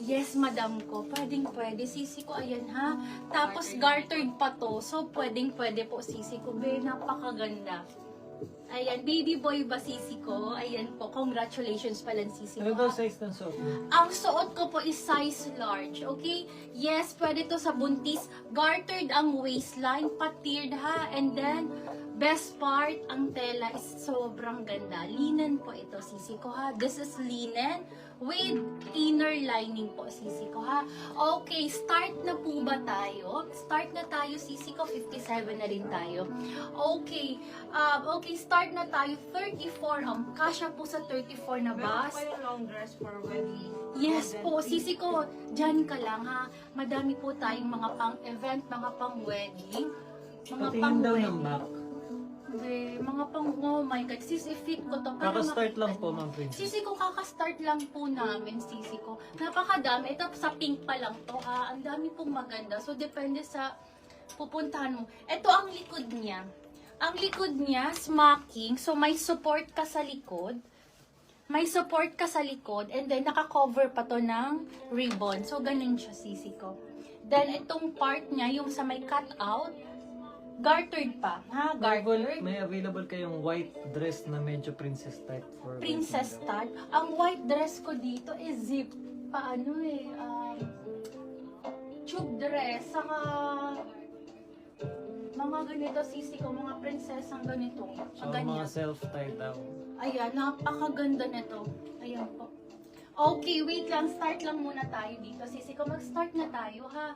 Yes, madam ko. Pwede. Sisi ko, ayan ha. Tapos gartered pa to. So, pwede po sisi ko. Be, napakaganda. Ayan, baby boy ba sisi ko? Ayan po, congratulations pala sisi Ano ko. daw size ng suot mo? Ang suot ko po is size large, okay? Yes, pwede to sa buntis. Gartered ang waistline, patiered ha. And then, best part, ang tela is sobrang ganda. Linen po ito, sisi ko ha. This is linen with inner lining po, sisi ko ha. Okay, start na po ba tayo? Start na tayo, sisi ko. 57 na rin tayo. Okay, start na tayo. 34, kasya po sa 34 na ba? Meron pa yung long dress for wedding. Yes po, sisi ko, dyan ka lang ha. Madami po tayong mga pang-event, mga pang-wedding, mga Patingin daw ng pang-wedding. back. Mga pang, oh my God, sis, i-fit ko to. para Kaka-start makita lang po, niyo. Ma'am Princess. Sisi ko, kaka-start lang po namin, sisi ko. Napakadami. Ito, sa pink pa lang to ha. Ang dami pong maganda. So, depende sa pupuntahan mo. Ito ang likod niya. Ang likod niya, smocking. So, may support ka sa likod. May support ka sa likod. And then, naka-cover pa to ng ribbon. So, ganun siya, sisi ko. Then, itong part niya, yung sa may cut-out, gartered pa. Ha? Gartered. May available kayong white dress na medyo princess type for Princess type. Ang white dress ko dito is zip. Paano tube dress. Saka mga ganito, sisi ko, mga prinsesang ganito. So, Ganyan. mga self-tie daw. Ayan, napakaganda nito. Ayan po. Okay, wait lang. Start lang muna tayo dito. Sisi ko, mag-start na tayo, ha?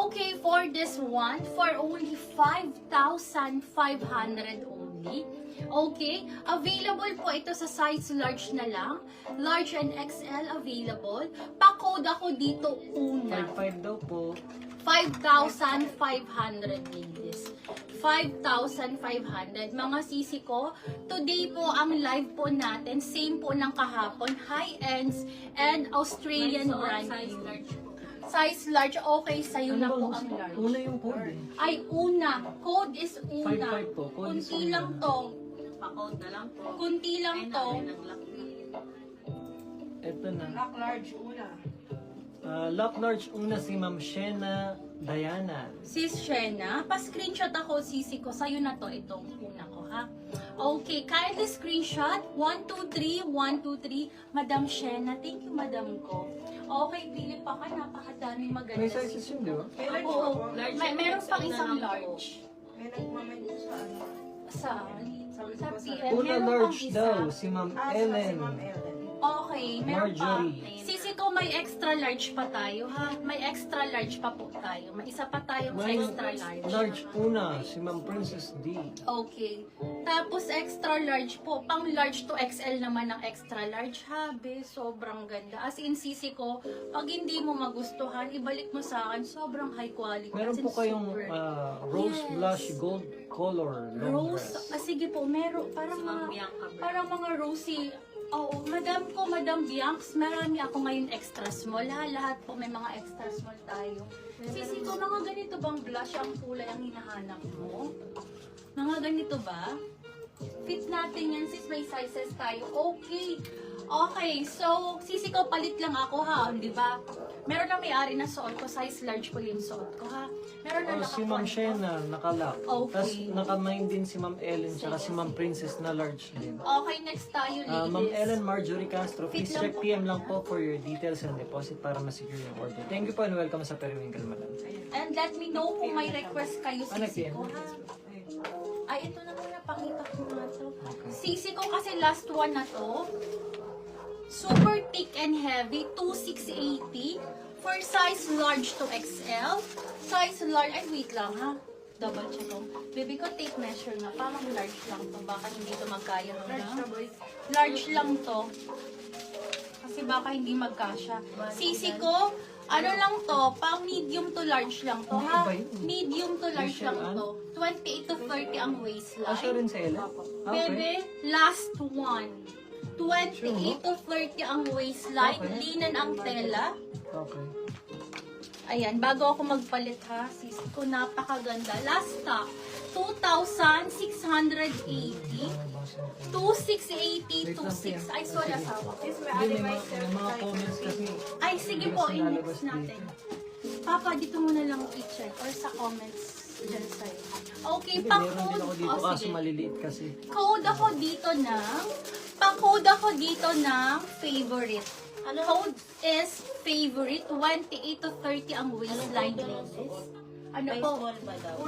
Okay, for this one, for only 5,500 only. Okay, available po ito sa size large na lang. Large and XL available. Pa-code ako dito una. 5.5 daw po. 5,500 ladies. 5,500. Mga sisi ko, today po ang live po natin, same po ng kahapon, high-ends and Australian brand. Size large, okay, sa'yo na po ang large. Una yung code eh. Ay, una. Code is una. 5.5 po. Code is Kunti una. lang to. Pa-code na lang po. Kunti lang to. Ito na. Lock large una. Lock large una si Ma'am Shena Diana. Sis Shena, pa-screenshot ako, sisi ko. Sa'yo na to, itong una ko, ha? Okay, kindly screenshot. 1, 2, 3, 1, 2, 3. Madam Shena, thank you, madam ko. Okay, pili pa ka. Napakadaming maganda. May sizes yun, di ba? May large Oo, pa po. meron pang isang large. May nag-comment po sa ano. Saan? Sabi ko Sa po sa... PM. Una Meron large pang isa. daw si Ma'am Si Ellen. Ma'am Ellen. Okay, meron pa. Marjorie. Sisi ko, may extra large pa tayo, ha? May extra large pa po tayo. May isa pa tayong May extra large. large una si Ma'am Princess D. Okay. Tapos extra large po. Pang large to XL naman ang extra large. Habe, sobrang ganda. As in, sisi ko, pag hindi mo magustuhan, ibalik mo sa akin. Sobrang high quality. Meron As in, po kayong super. rose Yes. blush gold color long Rose, dress. sige po, meron. Parang mga rosy. Oo, Madam Biancs, marami ako ngayon extra small ha. Lahat po may mga extra small tayo. Sisi ko, mga ganito bang blush ang kulay ang hinahanap mo? Mga ganito ba? Fit natin yan sis, may sizes tayo. Okay. Okay, so sisi ko, palit lang ako ha, di ba? Meron na may-ari na suot ko, size large po yung suot ko ha. Meron na Si Ma'am Shena nakalock. Okay. Tapos nakamain din si Ma'am Ellen tsaka si Ma'am Princess na large din. Okay, next tayo ladies. Ma'am Ellen Marjorie Castro, please Fit lang check po. PM lang po for your details and deposit para ma-secure yung order. Thank you po and welcome sa Periwinkle, madam. And let me know kung may request kayo sisi PM? ko ha. Ay, ito na muna, pakita ko nga to. Sisi ko kasi last one na to. Super thick and heavy, 2,680. For size large to XL. Size large, ay wait lang ha. Double check ko. Baby ko, tape measure na. Parang large lang to. Baka hindi to magkaya hanggang. Large lang to. Kasi baka hindi magkasya. Sisi ko, ano lang to, pang medium to large lang to ha. Medium to large lang to. 28 to 30 ang waistline. Siya rin sa Ellen? Bebe, last one. 28 to 30 ang waistline. Okay. Linen ang tela. Okay. Ayan, bago ako magpalit ha, sis ko, napakaganda. Last stock, 2,680. 2,680, 26. Ay, sorry, asawa. Sis, may Hindi, alibay may mga comments kasi. Ay, sige po, Yes, index lalabas natin. dito. Papa, dito mo na lang i-check or sa comments dyan sa'yo. Okay, Hindi, meron din pa-code. ako dito Oh, kaso sige. maliliit kasi. Code ako dito ng, pa-code ako dito ng favorite. Code is favorite, 28 to 30 ang waistline raises. Ano po?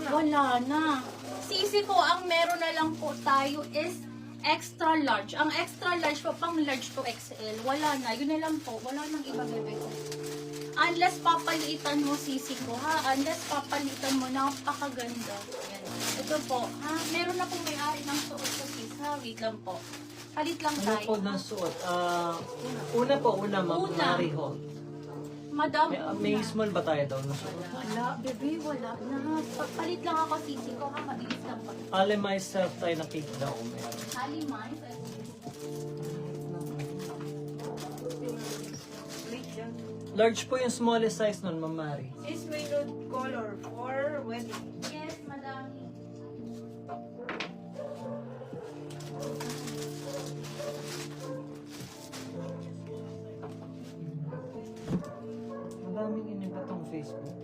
Wala na. Sisi ko, ang meron na lang po tayo is extra large. Ang extra large po, pang large to XL. Wala na. Yun na lang po. Wala nang iba, bebe ko. Unless papalitan mo, sisi ko, ha? Unless papalitan mo, napakaganda. Yan. Ito po, ha? Meron na pong may-ari ng suot ko, sis, ha? Wait lang po. Palit lang Ano tayo. po ng suot? Una ma'am, Una. Mary Hall. Madam, May small ba tayo daw na suot? wala, bebe, wala na. Palit lang ako, sisi ko, ha? Mabilis lang pa. Ale myself tayo na cake daw. Meron. Alimay. Wait yan. Large po yung smallest size nun, Ma'am Mary. Sis, may nude color for wedding. Yes, madam. Madaming iniba tong Facebook.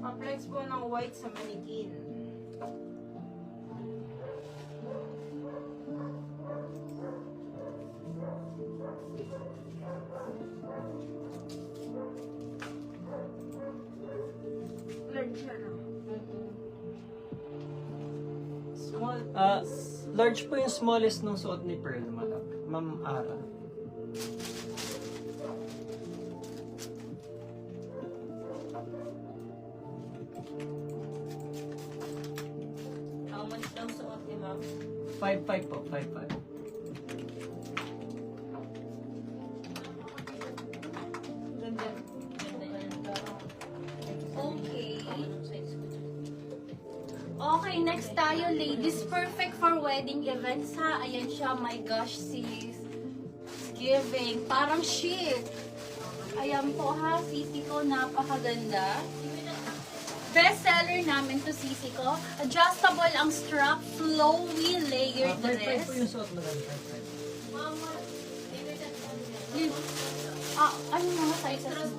Pa-flex po ng white sa mannequin. Large siya, no? Small. Large po yung smallest nung suot ni Pearl, Ma'am Ara. How much daw suot ni ma'am? 5'5" po, 5'5". Ganda. Okay. Okay, next tayo, ladies. Perfect for wedding events, ha? Ayan siya, my gosh, sis. Giving. Parang chic. Ayan po, ha? Sisi ko, napakaganda. Best seller namin to sisi ko. Adjustable ang strap, flowy layered 5'5" dress. po yung suot, madam. 5'5". Yun. Ano mga sizes?